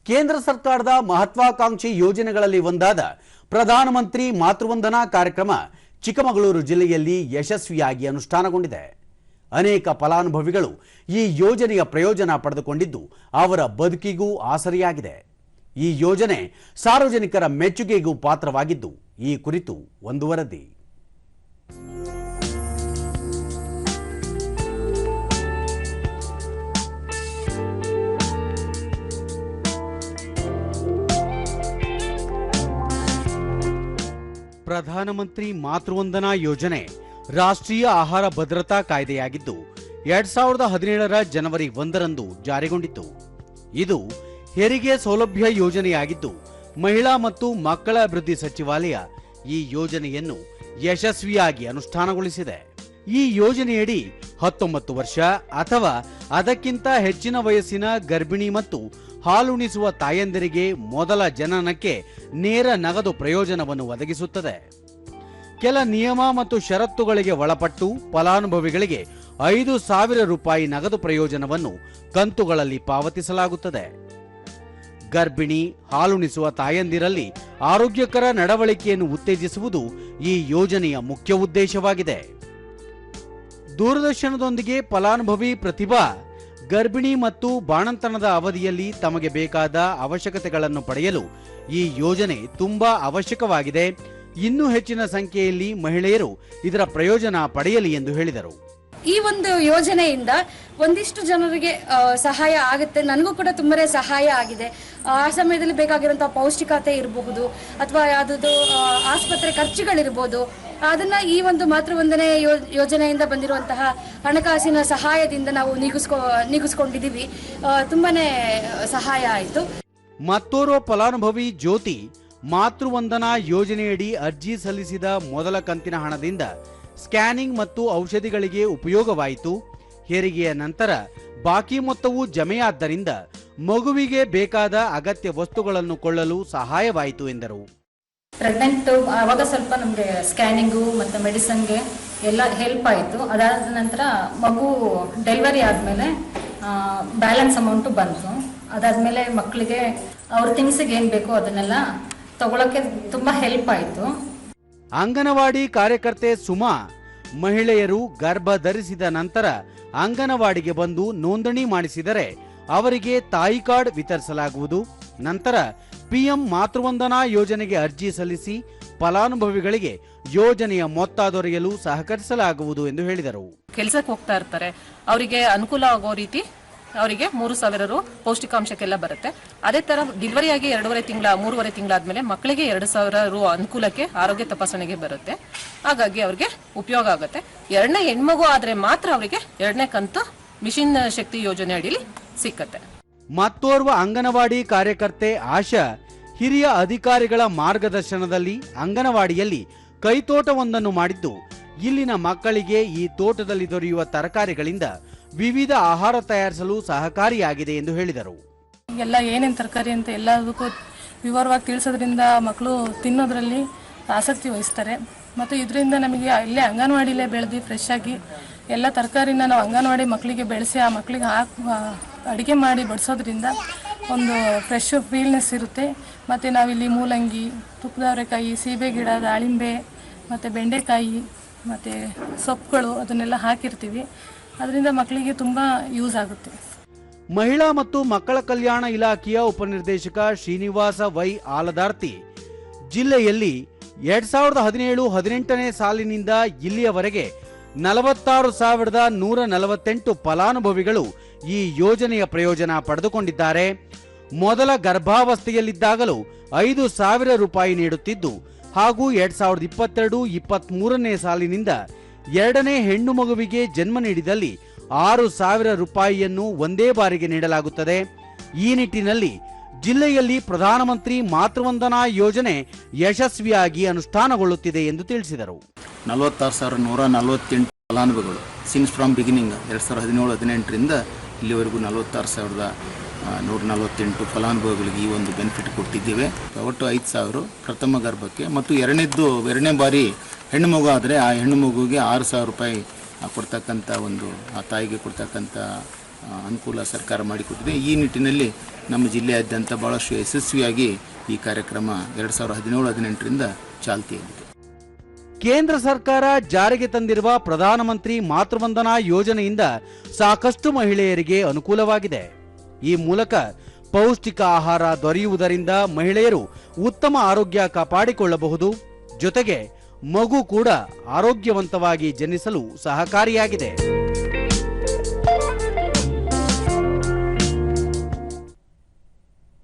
ಕೇಂದ್ರ ಸರ್ಕಾರದ ಮಹತ್ವಾಕಾಂಕ್ಷಿ ಯೋಜನೆಗಳಲ್ಲಿ ಒಂದಾದ ಪ್ರಧಾನಮಂತ್ರಿ ಮಾತೃವಂದನಾ ಕಾರ್ಯಕ್ರಮ ಚಿಕ್ಕಮಗಳೂರು ಜಿಲ್ಲೆಯಲ್ಲಿ ಯಶಸ್ವಿಯಾಗಿ ಅನುಷ್ಠಾನಗೊಂಡಿದೆ. ಅನೇಕ ಫಲಾನುಭವಿಗಳು ಈ ಯೋಜನೆಯ ಪ್ರಯೋಜನ ಪಡೆದುಕೊಂಡಿದ್ದು ಅವರ ಬದುಕಿಗೂ ಆಸರೆಯಾಗಿದೆ. ಈ ಯೋಜನೆ ಸಾರ್ವಜನಿಕರ ಮೆಚ್ಚುಗೆಗೂ ಪಾತ್ರವಾಗಿದ್ದು ಈ ಕುರಿತು ಒಂದು ವರದಿ. ಪ್ರಧಾನಮಂತ್ರಿ ಮಾತೃವಂದನಾ ಯೋಜನೆ ರಾಷ್ಟ್ರೀಯ ಆಹಾರ ಭದ್ರತಾ ಕಾಯ್ದೆಯಾಗಿದ್ದು 2017ರ ಜನವರಿ 1ರಂದು ಜಾರಿಗೊಂಡಿತು. ಇದು ಹೆರಿಗೆ ಸೌಲಭ್ಯ ಯೋಜನೆಯಾಗಿದ್ದು ಮಹಿಳಾ ಮತ್ತು ಮಕ್ಕಳ ಅಭಿವೃದ್ಧಿ ಸಚಿವಾಲಯ ಈ ಯೋಜನೆಯನ್ನು ಯಶಸ್ವಿಯಾಗಿ ಅನುಷ್ಠಾನಗೊಳಿಸಿದೆ. ಈ ಯೋಜನೆಯಡಿ 19 ವರ್ಷ ಅಥವಾ ಅದಕ್ಕಿಂತ ಹೆಚ್ಚಿನ ವಯಸ್ಸಿನ ಗರ್ಭಿಣಿ ಮತ್ತು ಹಾಲುಣಿಸುವ ತಾಯಂದಿರಿಗೆ ಮೊದಲ ಜನನಕ್ಕೆ ನೇರ ನಗದು ಪ್ರಯೋಜನವನ್ನು ಒದಗಿಸುತ್ತದೆ. ಕೆಲ ನಿಯಮ ಮತ್ತು ಷರತ್ತುಗಳಿಗೆ ಒಳಪಟ್ಟು ಫಲಾನುಭವಿಗಳಿಗೆ 5,000 ರೂಪಾಯಿ ನಗದು ಪ್ರಯೋಜನವನ್ನು ಕಂತುಗಳಲ್ಲಿ ಪಾವತಿಸಲಾಗುತ್ತದೆ. ಗರ್ಭಿಣಿ ಹಾಲುಣಿಸುವ ತಾಯಂದಿರಲ್ಲಿ ಆರೋಗ್ಯಕರ ನಡವಳಿಕೆಯನ್ನು ಉತ್ತೇಜಿಸುವುದು ಈ ಯೋಜನೆಯ ಮುಖ್ಯ ಉದ್ದೇಶವಾಗಿದೆ. ದೂರದರ್ಶನದೊಂದಿಗೆ ಫಲಾನುಭವಿ ಪ್ರತಿಭಾ ಗರ್ಭಿಣಿ ಮತ್ತು ಬಾಣಂತನದ ಅವಧಿಯಲ್ಲಿ ತಮಗೆ ಬೇಕಾದ ಅವಶ್ಯಕತೆಗಳನ್ನು ಪಡೆಯಲು ಈ ಯೋಜನೆ ತುಂಬಾ ಅವಶ್ಯಕವಾಗಿದೆ. ಇನ್ನೂ ಹೆಚ್ಚಿನ ಸಂಖ್ಯೆಯಲ್ಲಿ ಮಹಿಳೆಯರು ಇದರ ಪ್ರಯೋಜನ ಪಡೆಯಲಿ ಎಂದು ಹೇಳಿದರು. ಈ ಒಂದು ಯೋಜನೆಯಿಂದ ಒಂದಿಷ್ಟು ಜನರಿಗೆ ಸಹಾಯ ಆಗುತ್ತೆ. ನನಗೂ ಕೂಡ ತುಂಬಾನೇ ಸಹಾಯ ಆಗಿದೆ. ಆ ಸಮಯದಲ್ಲಿ ಬೇಕಾಗಿರುವಂತಹ ಪೌಷ್ಟಿಕತೆ ಇರಬಹುದು ಅಥವಾ ಯಾವುದೋ ಆಸ್ಪತ್ರೆ ಖರ್ಚುಗಳಿರ್ಬೋದು, ಅದನ್ನ ಈ ಒಂದು ಮಾತೃವಂದನೆ ಯೋಜನೆಯಿಂದ ಬಂದಿರುವಂತಹ ಹಣಕಾಸಿನ ಸಹಾಯದಿಂದ ನಾವು ನೀಗಿಸ್ಕೊಂಡಿದ್ದೀವಿ. ತುಂಬಾನೇ ಸಹಾಯ ಆಯಿತು. ಮತ್ತೋರ್ವ ಫಲಾನುಭವಿ ಜ್ಯೋತಿ ಮಾತೃವಂದನಾ ಯೋಜನೆಯಡಿ ಅರ್ಜಿ ಸಲ್ಲಿಸಿದ ಮೊದಲ ಕಂತಿನ ಹಣದಿಂದ ಸ್ಕ್ಯಾನಿಂಗ್ ಮತ್ತು ಔಷಧಿಗಳಿಗೆ ಉಪಯೋಗವಾಯಿತು. ಹೆರಿಗೆಯ ನಂತರ ಬಾಕಿ ಮೊತ್ತವು ಜಮೆಯಾದ್ದರಿಂದ ಮಗುವಿಗೆ ಬೇಕಾದ ಅಗತ್ಯ ವಸ್ತುಗಳನ್ನು ಕೊಳ್ಳಲು ಸಹಾಯವಾಯಿತು ಎಂದರು. ಪ್ರೆಗ್ನೆಂಟ್ ಆವಾಗ ಸ್ವಲ್ಪ ನಮಗೆ ಸ್ಕ್ಯಾನಿಂಗು ಮತ್ತು ಮೆಡಿಸನ್ಗೆ ಎಲ್ಲ ಹೆಲ್ಪ್ ಆಯಿತು. ಅದಾದ ನಂತರ ಮಗು ಡೆಲಿವರಿ ಆದಮೇಲೆ ಬ್ಯಾಲೆನ್ಸ್ ಅಮೌಂಟು ಬಂತು. ಅದಾದಮೇಲೆ ಮಕ್ಕಳಿಗೆ ಅವ್ರ ಥಿಂಗ್ಸಿಗೆ ಏನು ಬೇಕೋ ಅದನ್ನೆಲ್ಲ ತಗೊಳ್ಳೋಕ್ಕೆ ತುಂಬ ಹೆಲ್ಪ್ ಆಯಿತು. ಅಂಗನವಾಡಿ ಕಾರ್ಯಕರ್ತೆ ಸುಮಾ ಮಹಿಳೆಯರು ಗರ್ಭ ಧರಿಸಿದ ನಂತರ ಅಂಗನವಾಡಿಗೆ ಬಂದು ನೋಂದಣಿ ಮಾಡಿಸಿದರೆ ಅವರಿಗೆ ತಾಯಿ ಕಾರ್ಡ್ ವಿತರಿಸಲಾಗುವುದು. ನಂತರ ಪಿಎಂ ಮಾತೃವಂದನಾ ಯೋಜನೆಗೆ ಅರ್ಜಿ ಸಲ್ಲಿಸಿ ಫಲಾನುಭವಿಗಳಿಗೆ ಯೋಜನೆಯ ಮೊತ್ತ ದೊರೆಯಲು ಸಹಕರಿಸಲಾಗುವುದು ಎಂದು ಹೇಳಿದರು. ಕೆಲಸಕ್ಕೆ ಹೋಗ್ತಾ ಇರ್ತಾರೆ, ಅವರಿಗೆ ಅನುಕೂಲ ಆಗೋ ರೀತಿ ಅವರಿಗೆ 3,000 ರು ಪೌಷ್ಟಿಕಾಂಶಕ್ಕೆಲ್ಲ ಬರುತ್ತೆ. ಅದೇ ತರ ಡೆಲಿವರಿ ಆಗಿ 3.5 ತಿಂಗಳಾದ್ಮೇಲೆ ಮಕ್ಕಳಿಗೆ 2,000 ರು ಅನುಕೂಲಕ್ಕೆ ಆರೋಗ್ಯ ತಪಾಸಣೆಗೆ ಬರುತ್ತೆ. ಹಾಗಾಗಿ ಅವ್ರಿಗೆ ಉಪಯೋಗ ಆಗುತ್ತೆ. ಎರಡನೇ ಹೆಣ್ಮಗು ಆದ್ರೆ ಮಾತ್ರ ಅವರಿಗೆ ಎರಡನೇ ಕಂತು ಮಿಷನ್ ಶಕ್ತಿ ಯೋಜನೆ ಅಡಿಯಲ್ಲಿ ಸಿಕ್ಕತ್ತೆ. ಮತ್ತೋರ್ವ ಅಂಗನವಾಡಿ ಕಾರ್ಯಕರ್ತೆ ಆಶಾ ಹಿರಿಯ ಅಧಿಕಾರಿಗಳ ಮಾರ್ಗದರ್ಶನದಲ್ಲಿ ಅಂಗನವಾಡಿಯಲ್ಲಿ ಕೈತೋಟವೊಂದನ್ನು ಮಾಡಿದ್ದು ಇಲ್ಲಿನ ಮಕ್ಕಳಿಗೆ ಈ ತೋಟದಲ್ಲಿ ದೊರೆಯುವ ತರಕಾರಿಗಳಿಂದ ವಿವಿಧ ಆಹಾರ ತಯಾರಿಸಲು ಸಹಕಾರಿಯಾಗಿದೆ ಎಂದು ಹೇಳಿದರು. ಎಲ್ಲ ಏನೇನು ತರಕಾರಿ ಅಂತ ಎಲ್ಲದಕ್ಕೂ ವಿವರವಾಗಿ ತಿಳಿಸೋದ್ರಿಂದ ಮಕ್ಕಳು ತಿನ್ನೋದ್ರಲ್ಲಿ ಆಸಕ್ತಿ ವಹಿಸ್ತಾರೆ. ಮತ್ತು ಇದರಿಂದ ನಮಗೆ ಇಲ್ಲೇ ಅಂಗನವಾಡಿಲೇ ಬೆಳೆದು ಫ್ರೆಶ್ ಆಗಿ ಎಲ್ಲ ತರಕಾರಿನ ನಾವು ಅಂಗನವಾಡಿ ಮಕ್ಕಳಿಗೆ ಬೆಳೆಸಿ ಆ ಮಕ್ಕಳಿಗೆ ಅಡುಗೆ ಮಾಡಿ ಬಡಿಸೋದ್ರಿಂದ ಒಂದು ಫ್ರೆಶ್ ಫೀಲ್ನೆಸ್ ಇರುತ್ತೆ. ಮತ್ತು ನಾವಿಲ್ಲಿ ಮೂಲಂಗಿ, ತುಪ್ಪದವರೆಕಾಯಿ, ಸೀಬೆ ಗಿಡ, ದಾಳಿಂಬೆ ಮತ್ತು ಬೆಂಡೆಕಾಯಿ ಮತ್ತು ಸೊಪ್ಪುಗಳು ಅದನ್ನೆಲ್ಲ ಹಾಕಿರ್ತೀವಿ. ಅದರಿಂದ ಮಕ್ಕಳಿಗೆ ತುಂಬ ಯೂಸ್ ಆಗುತ್ತೆ. ಮಹಿಳಾ ಮತ್ತು ಮಕ್ಕಳ ಕಲ್ಯಾಣ ಇಲಾಖೆಯ ಉಪನಿರ್ದೇಶಕ ಶ್ರೀನಿವಾಸ ವೈ ಆಲದಾರ್ತಿ ಜಿಲ್ಲೆಯಲ್ಲಿ 2017-18ನೇ ಸಾಲಿನಿಂದ ಇಲ್ಲಿಯವರೆಗೆ 46,148 ಫಲಾನುಭವಿಗಳು ಈ ಯೋಜನೆಯ ಪ್ರಯೋಜನ ಪಡೆದುಕೊಂಡಿದ್ದಾರೆ. ಮೊದಲ ಗರ್ಭಾವಸ್ಥೆಯಲ್ಲಿದ್ದಾಗಲೂ 5,000 ರೂಪಾಯಿ ನೀಡುತ್ತಿದ್ದು ಹಾಗೂ 2022-23ನೇ ಸಾಲಿನಿಂದ ಎರಡನೇ ಹೆಣ್ಣು ಮಗುವಿಗೆ ಜನ್ಮ ನೀಡಿದಲ್ಲಿ 6,000 ರೂಪಾಯಿಯನ್ನು ಒಂದೇ ಬಾರಿಗೆ ನೀಡಲಾಗುತ್ತದೆ. ಈ ನಿಟ್ಟಿನಲ್ಲಿ ಜಿಲ್ಲೆಯಲ್ಲಿ ಪ್ರಧಾನಮಂತ್ರಿ ಮಾತೃವಂದನಾ ಯೋಜನೆ ಯಶಸ್ವಿಯಾಗಿ ಅನುಷ್ಠಾನಗೊಳ್ಳುತ್ತಿದೆ ಎಂದು ತಿಳಿಸಿದರು. 46,148 ಫಲಾನುಭವಿಗಳು ಸಿನ್ಸ್ ಫ್ರಮ್ ಬಿಗಿನಿಂಗ್ 2017-18ರಿಂದ ಇಲ್ಲಿವರೆಗೂ 46,148 ಫಲಾನುಭವಿಗಳಿಗೆ ಈ ಒಂದು ಬೆನಿಫಿಟ್ ಕೊಟ್ಟಿದ್ದೇವೆ. ಒಟ್ಟು 5,000 ಪ್ರಥಮ ಗರ್ಭಕ್ಕೆ ಮತ್ತು ಎರಡನೇ ಬಾರಿ ಹೆಣ್ಣು ಮಗು ಆದರೆ ಆ ಹೆಣ್ಣು ಮಗುವಿಗೆ 6,000 ರೂಪಾಯಿ ಕೊಡ್ತಕ್ಕಂಥ ಒಂದು ಆ ತಾಯಿಗೆ ಕೊಡ್ತಕ್ಕಂಥ ಅನುಕೂಲ ಸರ್ಕಾರ ಮಾಡಿಕೊಟ್ಟಿದೆ. ಈ ನಿಟ್ಟಿನಲ್ಲಿ ನಮ್ಮ ಜಿಲ್ಲೆಯಾದ್ಯಂತ ಭಾಳಷ್ಟು ಯಶಸ್ವಿಯಾಗಿ ಈ ಕಾರ್ಯಕ್ರಮ 2017-18ರಿಂದ ಚಾಲ್ತಿಯಲ್ಲಿದೆ. ಕೇಂದ್ರ ಸರ್ಕಾರ ಜಾರಿಗೆ ತಂದಿರುವ ಪ್ರಧಾನಮಂತ್ರಿ ಮಾತೃವಂದನಾ ಯೋಜನೆಯಿಂದ ಸಾಕಷ್ಟು ಮಹಿಳೆಯರಿಗೆ ಅನುಕೂಲವಾಗಿದೆ. ಈ ಮೂಲಕ ಪೌಷ್ಟಿಕ ಆಹಾರ ದೊರೆಯುವುದರಿಂದ ಮಹಿಳೆಯರು ಉತ್ತಮ ಆರೋಗ್ಯ ಕಾಪಾಡಿಕೊಳ್ಳಬಹುದು. ಜೊತೆಗೆ ಮಗು ಕೂಡ ಆರೋಗ್ಯವಂತವಾಗಿ ಜನಿಸಲು ಸಹಕಾರಿಯಾಗಿದೆ.